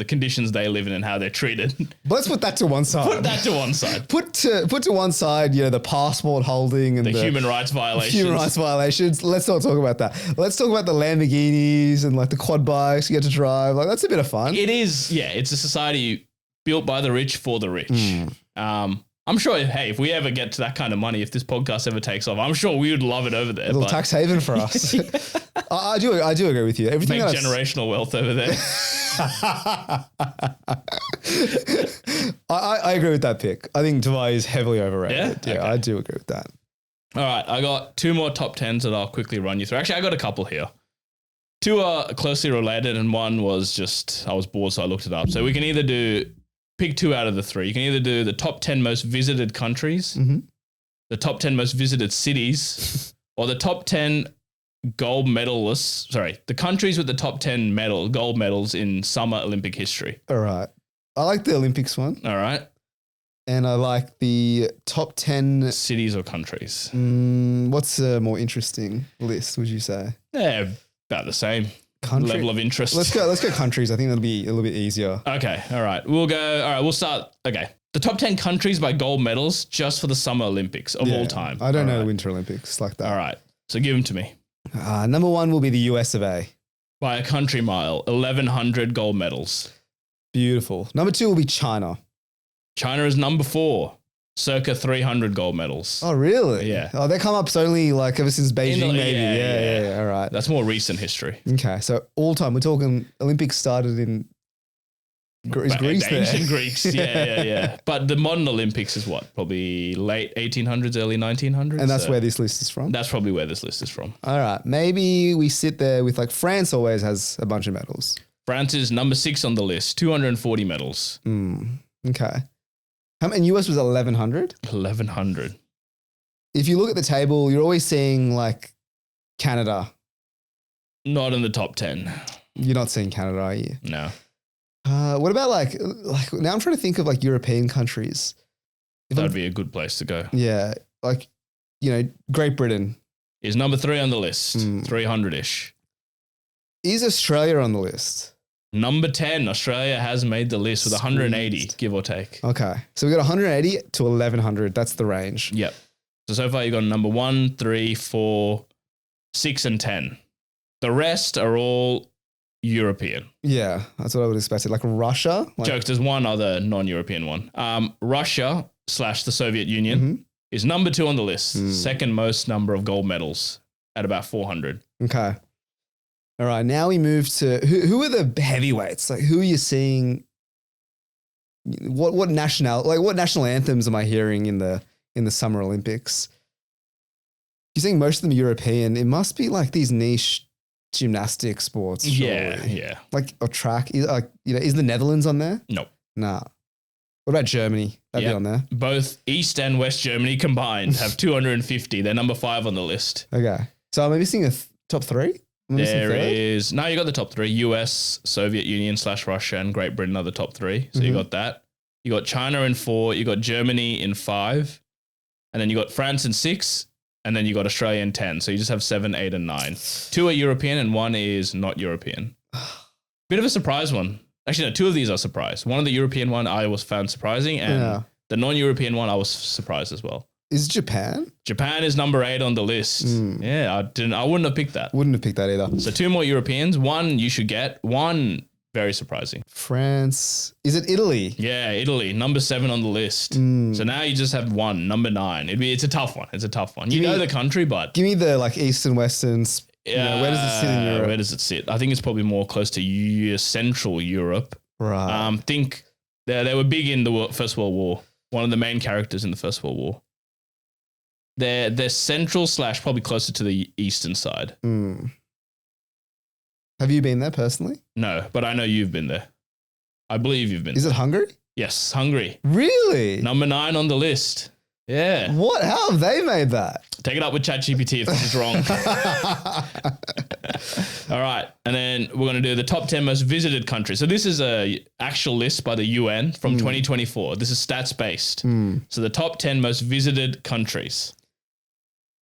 conditions they live in and how they're treated. But let's put that to one side. Put that to one side. Put to one side, the passport holding and the human rights violations. Human rights violations. Let's not talk about that. Let's talk about the Lamborghinis and like the quad bikes you get to drive. Like that's a bit of fun. It is. Yeah, it's a society built by the rich for the rich. I'm I'm sure, hey, if we ever get to that kind of money, if this podcast ever takes off, I'm sure we would love it over there. A little tax haven for us. I do agree with you. Everything make generational wealth over there. I agree with that pick. I think Dubai is heavily overrated. Yeah, okay. I do agree with that. All right, I got 2 more top 10s that I'll quickly run you through. Actually, I got a couple here. 2 are closely related, and one was just, I was bored, so I looked it up. So we can either pick 2 out of the 3. You can either do the top 10 most visited countries, the top 10 most visited cities, or the top 10 gold medalists. Sorry, the countries with the top 10 gold medals in summer Olympic history. All right. I like the Olympics one. All right. And I like the top 10 cities or countries. What's a more interesting list, would you say? Yeah, about the same level of interest. Let's go countries. I think that'll be a little bit easier. Okay. All right. We'll start. Okay. The top 10 countries by gold medals just for the Summer Olympics of all time. I don't know the Winter Olympics like that. All right. So give them to me. Number 1 will be the US of A. By a country mile, 1,100 gold medals. Beautiful. Number 2 will be China. China is number 4, circa 300 gold medals. Oh, really? Yeah. Oh, they come up only like ever since Beijing, maybe. Yeah. All right. That's more recent history. Okay. So all time, we're talking Olympics started in Greece there? Ancient Greeks. Yeah. But the modern Olympics is what? Probably late 1800s, early 1900s. And that's where this list is from? That's probably where this list is from. All right. Maybe we sit there with like France always has a bunch of medals. France is number 6 on the list, 240 medals. Okay. And US was 1,100? 1,100. If you look at the table, you're always seeing like Canada. Not in the top 10. You're not seeing Canada, are you? No. What about like now I'm trying to think of like European countries. That'd be a good place to go. Yeah. Like, Great Britain. Is number 3 on the list, 300-ish. Is Australia on the list? Number 10, Australia has made the list with 180, give or take. Okay. So we got 180 to 1,100. That's the range. Yep. So far you got number 1, 3, 4, 6, and 10. The rest are all European. Yeah, that's what I would expect. Like Russia. Jokes, there's one other non-European one. Russia / the Soviet Union is number 2 on the list. Second most number of gold medals at about 400. Okay. All right, now we move to who are the heavyweights? Like, who are you seeing? What national anthems am I hearing in the Summer Olympics? You're saying most of them are European. It must be like these niche gymnastic sports. Surely. Yeah. Like or track. Is the Netherlands on there? Nope. Nah. What about Germany? That'd be on there. Both East and West Germany combined have 250. They're number 5 on the list. Okay, so am I missing a top 3? There is, no, you got the top 3, US, Soviet Union / Russia, and Great Britain are the top 3. So you got that. You got China in 4, you got Germany in 5, and then you got France in 6, and then you got Australia in 10. So you just have 7, 8, and 9. 2 are European and 1 is not European. Bit of a surprise one. Actually, no, 2 of these are surprise. One of the European one I was found surprising, and the non-European one I was surprised as well. Is Japan? Japan is number 8 on the list. Yeah, I wouldn't have picked that. Wouldn't have picked that either. So 2 more Europeans. 1 you should get. 1 very surprising. France. Is it Italy? Yeah, Italy. Number 7 on the list. So now you just have 1, number 9. It's a tough one. You know the country, but give me the like East and Westerns. Where does it sit in Europe? Where does it sit? I think it's probably more close to Central Europe. Right. Think they were big in the First World War. One of the main characters in the First World War. They're central / probably closer to the eastern side. Have you been there personally? No, but I know you've been there. I believe you've been. Is it Hungary? Yes, Hungary. Really? Number 9 on the list. Yeah. What? How have they made that? Take it up with ChatGPT if this is wrong. All right. And then we're going to do the top 10 most visited countries. So this is a actual list by the UN from 2024. This is stats based. So the top 10 most visited countries.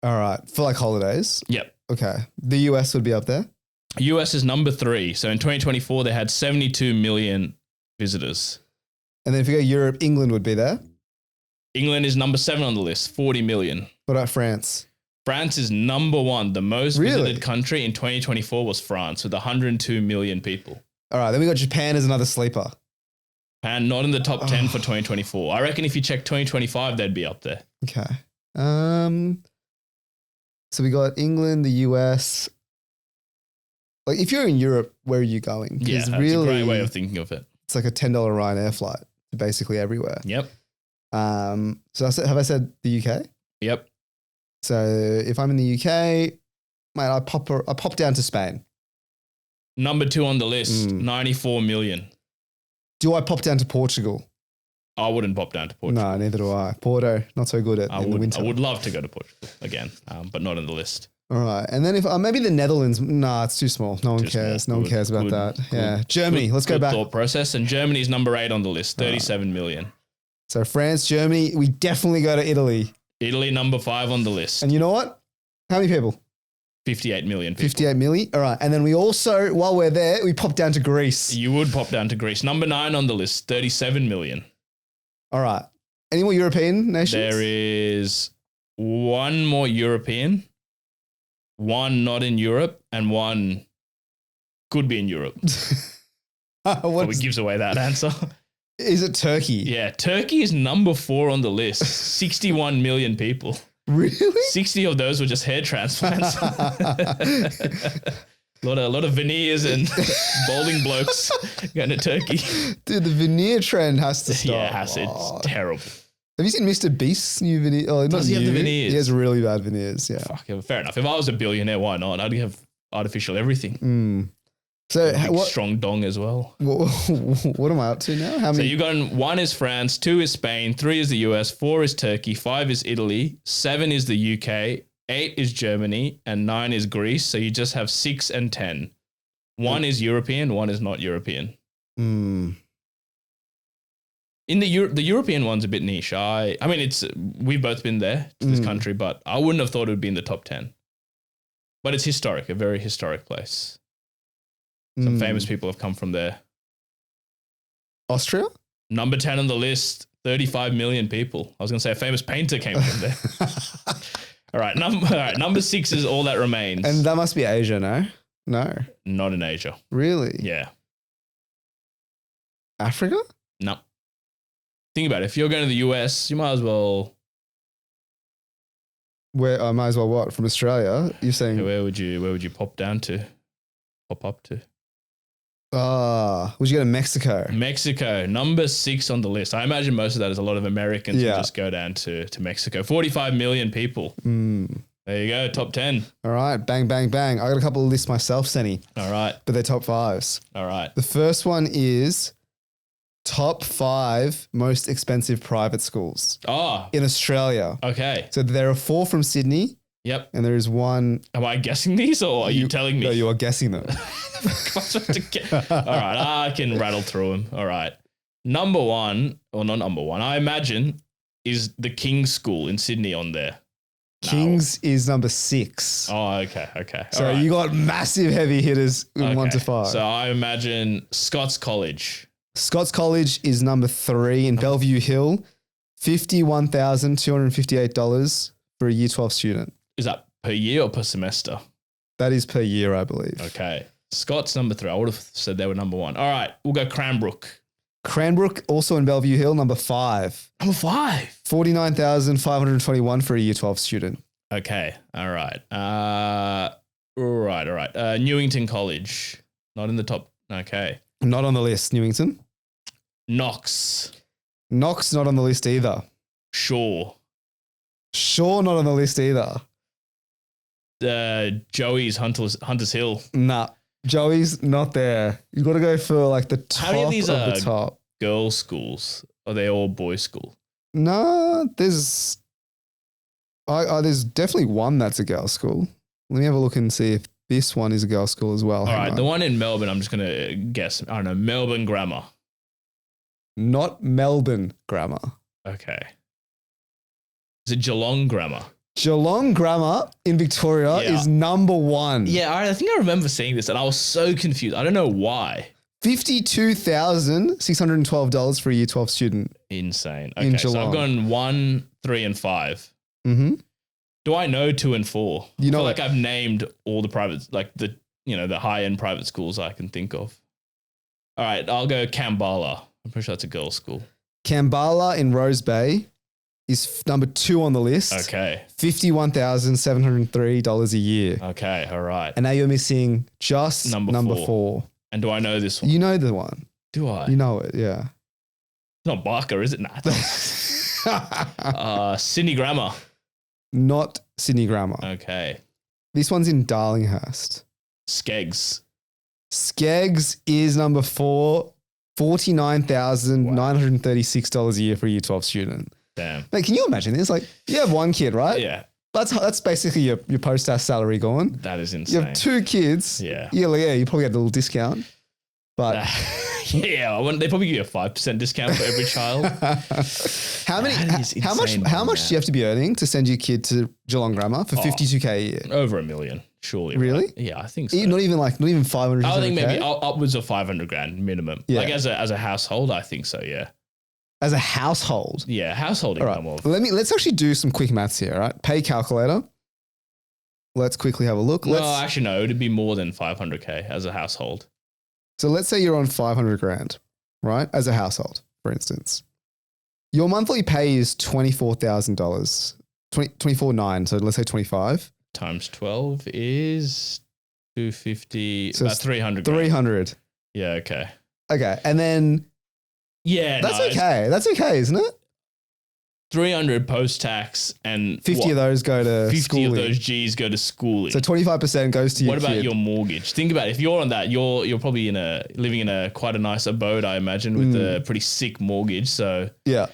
All right. For like holidays? Yep. Okay. The US would be up there? US is number 3. So in 2024, they had 72 million visitors. And then if you go Europe, England would be there? England is number 7 on the list, 40 million. What about France? France is number 1. The most visited country in 2024 was France with 102 million people. All right. Then we got Japan as another sleeper. And not in the top 10 for 2024. I reckon if you check 2025, they'd be up there. Okay. So we got England, the US. Like if you're in Europe, where are you going? Yeah, that's really, a great way of thinking of it. It's like a $10 Ryanair flight to basically everywhere. Yep. So have I said the UK? Yep. So if I'm in the UK, mate, I pop down to Spain. Number 2 on the list, 94 million. Do I pop down to Portugal? I wouldn't pop down to Portugal. No, neither do I. Porto, not so good in the winter. I would love to go to Portugal again, but not on the list. All right. And then if maybe the Netherlands, nah, it's too small. No one cares. No one cares about that. Yeah. Germany, let's go back. Thought process. And Germany's number 8 on the list, 37 million. So France, Germany, we definitely go to Italy. Italy, number 5 on the list. And you know what? How many people? 58 million people. 58 million. All right. And then we also, while we're there, we pop down to Greece. You would pop down to Greece. Number 9 on the list, 37 million. All right. Any more European nations? There is one more European, one not in Europe, and one could be in Europe. Probably gives away that answer. Is it Turkey? Yeah. Turkey is number 4 on the list, 61 million people. Really? 60 of those were just hair transplants. A lot of veneers and balding blokes going to Turkey. Dude, the veneer trend has to stop. Yeah, it has to. It's terrible. Have you seen Mr. Beast's new veneer? Oh, Does he have the veneers? He has really bad veneers, yeah. Fuck, yeah, fair enough. If I was a billionaire, why not? I'd have artificial everything. So strong dong as well. What am I up to now? How many? So you've got 1 is France, 2 is Spain, 3 is the US, 4 is Turkey, 5 is Italy, 7 is the UK, 8 is Germany, and 9 is Greece. So you just have 6 and 10. 1 is European, 1 is not European. In the European one's a bit niche. I mean, we've both been there to this country, but I wouldn't have thought it would be in the top 10. But it's historic, a very historic place. Some famous people have come from there. Austria? Number 10 on the list, 35 million people. I was going to say a famous painter came from there. All right, number 6 is All That Remains. And that must be Asia, no? No. Not in Asia. Really? Yeah. Africa? No. Think about it. If you're going to the US, you might as well... Where I might as well what? From Australia? You're saying... Where would you pop down to? Pop up to? Would you go to Mexico? Mexico, number 6 on the list. I imagine most of that is a lot of Americans who just go down to Mexico. 45 million people. There you go, top 10. All right, bang, bang, bang. I got a couple of lists myself, Senny. All right. But they're top 5s. All right. The first one is top 5 most expensive private schools in Australia. Okay. So there are 4 from Sydney. Yep. And there is 1. Am I guessing these or are you telling me? No, you are guessing them. All right. I can rattle through them. All right. Number 1, or not number 1, I imagine is the King's School in Sydney on there. King's is number 6. Oh, okay. So you got massive heavy hitters in 1 to 5. So I imagine Scots College. Scots College is number 3 in Bellevue Hill, $51,258 for a year 12 student. Is that per year or per semester? That is per year, I believe. Okay. Scott's number 3. I would have said they were number 1. All right. We'll go Cranbrook. Cranbrook, also in Bellevue Hill, number 5. Number 5. $49,521 for a year 12 student. Okay. All right. All right. Newington College. Not in the top. Okay. Not on the list. Newington. Knox. Knox, not on the list either. Shaw, not on the list either. Joey's Hunters Hill. Nah. Joey's not there. You've got to go for like the top How many of these of are the top. Girls' schools? Are they all boys' school? No, there's definitely one that's a girls' school. Let me have a look and see if this one is a girls' school as well. All right, the one in Melbourne, I'm just going to guess. I don't know, Melbourne Grammar. Not Melbourne Grammar. Okay. Is it Geelong Grammar? Geelong Grammar in Victoria is number 1. Yeah, I think I remember seeing this and I was so confused. I don't know why. $52,612 for a year 12 student. Insane. Okay, so I've gone 1, 3, and 5. Mm-hmm. Do I know 2 and 4? You know, I feel like I've named all the private, like the high-end private schools I can think of. All right, I'll go Kambala. I'm pretty sure that's a girls' school. Kambala in Rose Bay is number 2 on the list. Okay. $51,703 a year. Okay. All right. And now you're missing just number 4. And do I know this one? You know the one. Do I? You know it, yeah. It's not Barker, is it? Nah. Sydney Grammar. Not Sydney Grammar. Okay. This one's in Darlinghurst. Skeggs. Skeggs is number 4, $49,936 a year for a year 12 student. Damn. Mate, can you imagine this? Like, you have one kid, right? Yeah. That's basically your post-tax salary gone. That is insane. You have 2 kids. Yeah. Yeah, you probably get a little discount. But yeah, they probably give you a 5% discount for every child. how much do you have to be earning to send your kid to Geelong Grammar for $52K a year? Over $1 million, surely. Really? Right? Yeah, I think so. Not even 500. I think maybe upwards of 500 grand minimum. Yeah. Like as a household, I think so. Yeah. As a household. Yeah, household income. Right. Let's actually do some quick maths here. Right, pay calculator. Let's quickly have a look. Actually, no. It'd be more than 500K as a household. So let's say you're on 500 grand, right? As a household, for instance. Your monthly pay is $24,000, 24,900. So let's say 25. Times 12 is 250, So about 300 grand. 300. Yeah, okay. Okay. And then that's okay. That's okay, isn't it? 300 post-tax and 50 of those go to 50 schooling. of those G's go to schooling. So 25% goes to your What about kid. your mortgage? Think about it. If you're on that, you're probably living in a quite a nice abode, I imagine, with a pretty sick mortgage. So Yeah.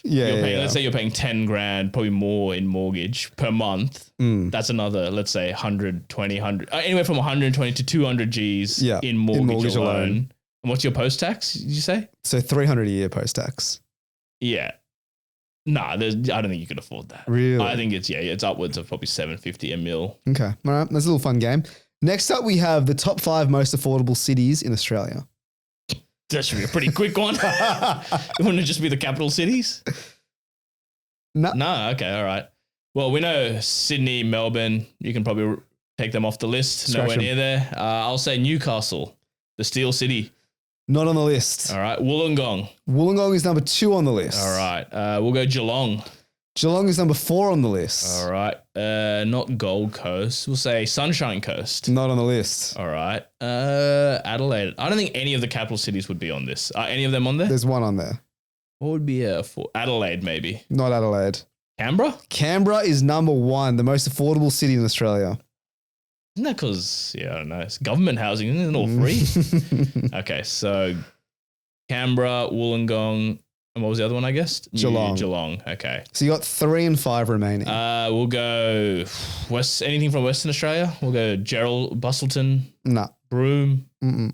Let's say you're paying 10 grand, probably more in mortgage per month. That's another, let's say 120, anywhere from 120 to 200 G's in mortgage alone. And what's your post-tax, did you say? So 300 a year post-tax. Yeah. Nah, I don't think you could afford that. Really? I think it's upwards of probably 750 a mil. Okay. All right. That's a little fun game. Next up, we have the top 5 most affordable cities in Australia. That should be a pretty quick one. Wouldn't it just be the capital cities? No. Okay, all right. Well, we know Sydney, Melbourne. You can probably take them off the list. Nowhere near there. I'll say Newcastle, the Steel City. Not on the list. All right. Wollongong. Wollongong is number 2 on the list. All right. We'll go Geelong. Geelong is number 4 on the list. All right. Not Gold Coast. We'll say Sunshine Coast. Not on the list. All right. Adelaide. I don't think any of the capital cities would be on this. Are any of them on there? There's one on there. What would be Adelaide, maybe? Not Adelaide. Canberra? Canberra is number 1, the most affordable city in Australia. Isn't that because, I don't know, it's government housing, isn't it all free? Okay, so Canberra, Wollongong, and what was the other one, I guess? Geelong. Geelong, okay. So you got 3 and 5 remaining. We'll go anything from Western Australia. We'll go Gerald, Bustleton, Nah. Broome, Mm-mm.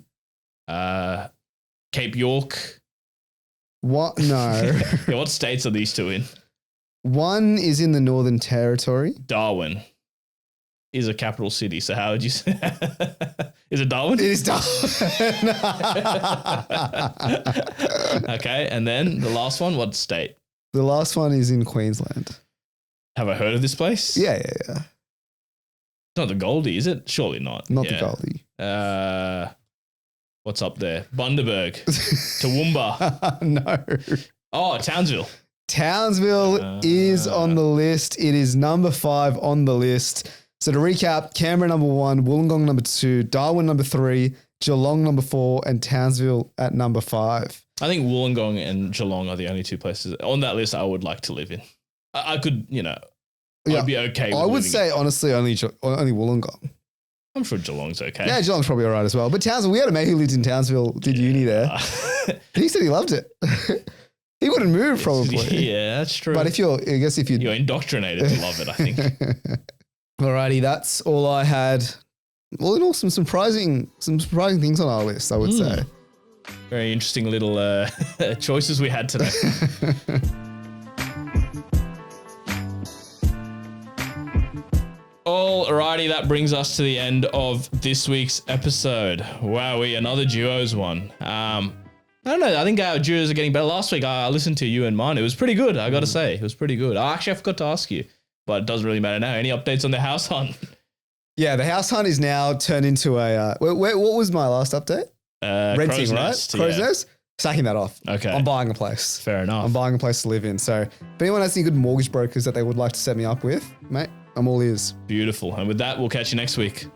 Cape York. What? No. Yeah, what states are these two in? One is in the Northern Territory. Darwin is a capital city. So how would you say? Is it Darwin? It is Darwin. Okay. And then the last one, what state? The last one is in Queensland. Have I heard of this place? Yeah. It's not the Goldie, is it? Surely not. Not the Goldie. What's up there? Bundaberg. Toowoomba. No. Oh, Townsville. Townsville is on the list. It is number 5 on the list. So to recap, Canberra number 1, Wollongong number 2, Darwin number 3, Geelong number 4, and Townsville at number 5. I think Wollongong and Geelong are the only 2 places on that list I would like to live in. I could, I'd be okay with I would living say, honestly, only Wollongong. I'm sure Geelong's okay. Yeah, Geelong's probably all right as well. But Townsville, we had a mate who lived in Townsville, did uni there. He said he loved it. He wouldn't move probably. Yeah, that's true. But you're indoctrinated to love it, I think. Alrighty, that's all I had. All in all, some surprising things on our list, I would say. Very interesting little choices we had today. Alrighty, that brings us to the end of this week's episode. Wowee, another duos one. I don't know. I think our duos are getting better. Last week, I listened to you and mine. It was pretty good, I got to say. It was pretty good. Actually, I forgot to ask you, but it doesn't really matter now. Any updates on the house hunt? Yeah, the house hunt is now turned into a... what was my last update? Renting, Crow's right? Nest, Crow's Nest? Sacking that off. Okay. I'm buying a place. Fair enough. I'm buying a place to live in. So if anyone has any good mortgage brokers that they would like to set me up with, mate, I'm all ears. Beautiful. And with that, we'll catch you next week.